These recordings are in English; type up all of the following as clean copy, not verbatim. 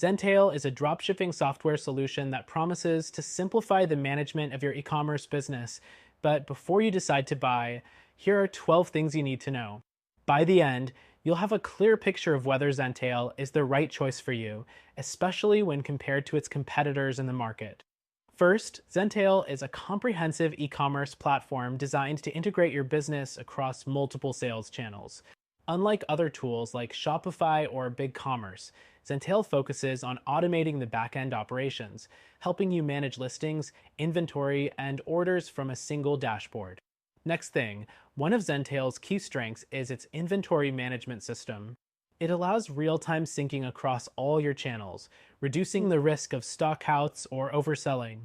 Zentail is a dropshipping software solution that promises to simplify the management of your e-commerce business. But before you decide to buy, here are 12 things you need to know. By the end, you'll have a clear picture of whether Zentail is the right choice for you, especially when compared to its competitors in the market. First, Zentail is a comprehensive e-commerce platform designed to integrate your business across multiple sales channels. Unlike other tools like Shopify or BigCommerce, Zentail focuses on automating the back-end operations, helping you manage listings, inventory, and orders from a single dashboard. Next thing, one of Zentail's key strengths is its inventory management system. It allows real-time syncing across all your channels, reducing the risk of stockouts or overselling.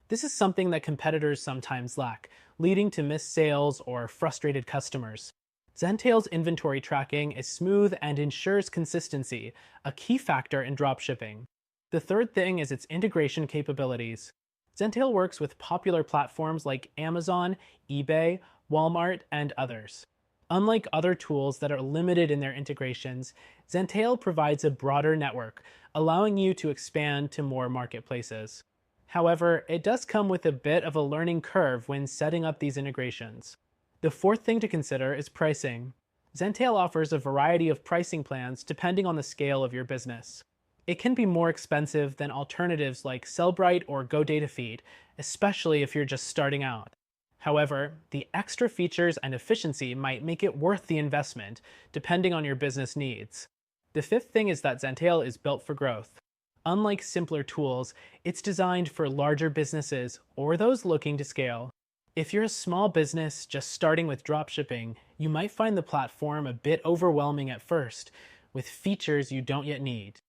This is something that competitors sometimes lack, leading to missed sales or frustrated customers. Zentail's inventory tracking is smooth and ensures consistency, a key factor in dropshipping. The third thing is its integration capabilities. Zentail works with popular platforms like Amazon, eBay, Walmart, and others. Unlike other tools that are limited in their integrations, Zentail provides a broader network, allowing you to expand to more marketplaces. However, it does come with a bit of a learning curve when setting up these integrations. The fourth thing to consider is pricing. Zentail offers a variety of pricing plans depending on the scale of your business. It can be more expensive than alternatives like Sellbrite or GoDataFeed, especially if you're just starting out. However, the extra features and efficiency might make it worth the investment, depending on your business needs. The fifth thing is that Zentail is built for growth. Unlike simpler tools, it's designed for larger businesses or those looking to scale. If you're a small business just starting with dropshipping, you might find the platform a bit overwhelming at first, with features you don't yet need.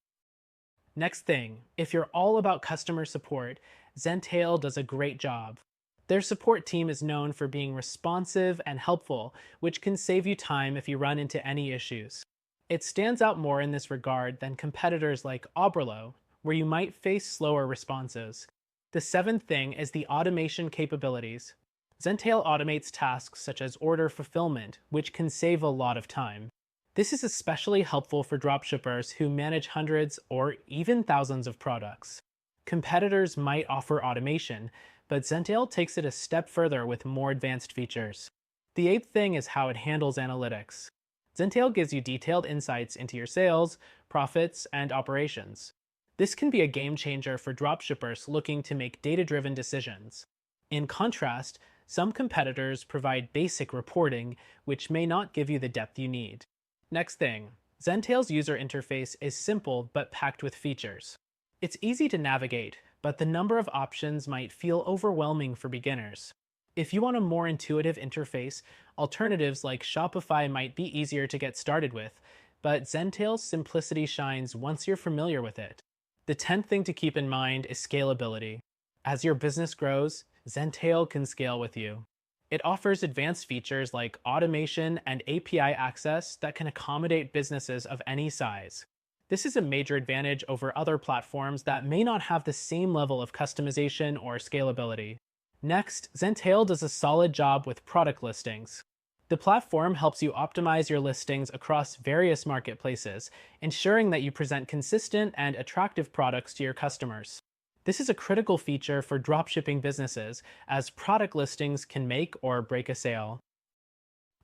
Next thing, if you're all about customer support, Zentail does a great job. Their support team is known for being responsive and helpful, which can save you time if you run into any issues. It stands out more in this regard than competitors like Oberlo, where you might face slower responses. The seventh thing is the automation capabilities. Zentail automates tasks such as order fulfillment, which can save a lot of time. This is especially helpful for dropshippers who manage hundreds or even thousands of products. Competitors might offer automation, but Zentail takes it a step further with more advanced features. The eighth thing is how it handles analytics. Zentail gives you detailed insights into your sales, profits, and operations. This can be a game changer for dropshippers looking to make data-driven decisions. In contrast, some competitors provide basic reporting, which may not give you the depth you need. Next thing, Zentail's user interface is simple but packed with features. It's easy to navigate, but the number of options might feel overwhelming for beginners. If you want a more intuitive interface, alternatives like Shopify might be easier to get started with, but Zentail's simplicity shines once you're familiar with it. The 10th thing to keep in mind is scalability. As your business grows, Zentail can scale with you. It offers advanced features like automation and API access that can accommodate businesses of any size. This is a major advantage over other platforms that may not have the same level of customization or scalability. Next, Zentail does a solid job with product listings. The platform helps you optimize your listings across various marketplaces, ensuring that you present consistent and attractive products to your customers. This is a critical feature for dropshipping businesses, as product listings can make or break a sale.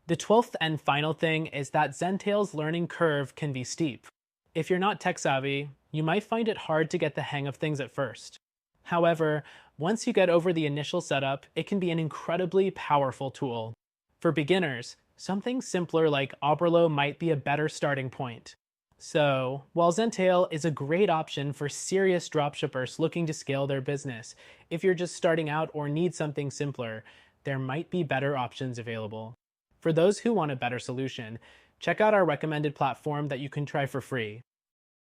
The 12th and final thing is that Zentail's learning curve can be steep. If you're not tech-savvy, you might find it hard to get the hang of things at first. However, once you get over the initial setup, it can be an incredibly powerful tool. For beginners, something simpler like Oberlo might be a better starting point. So, while Zentail is a great option for serious dropshippers looking to scale their business, if you're just starting out or need something simpler, there might be better options available. For those who want a better solution, check out our recommended platform that you can try for free.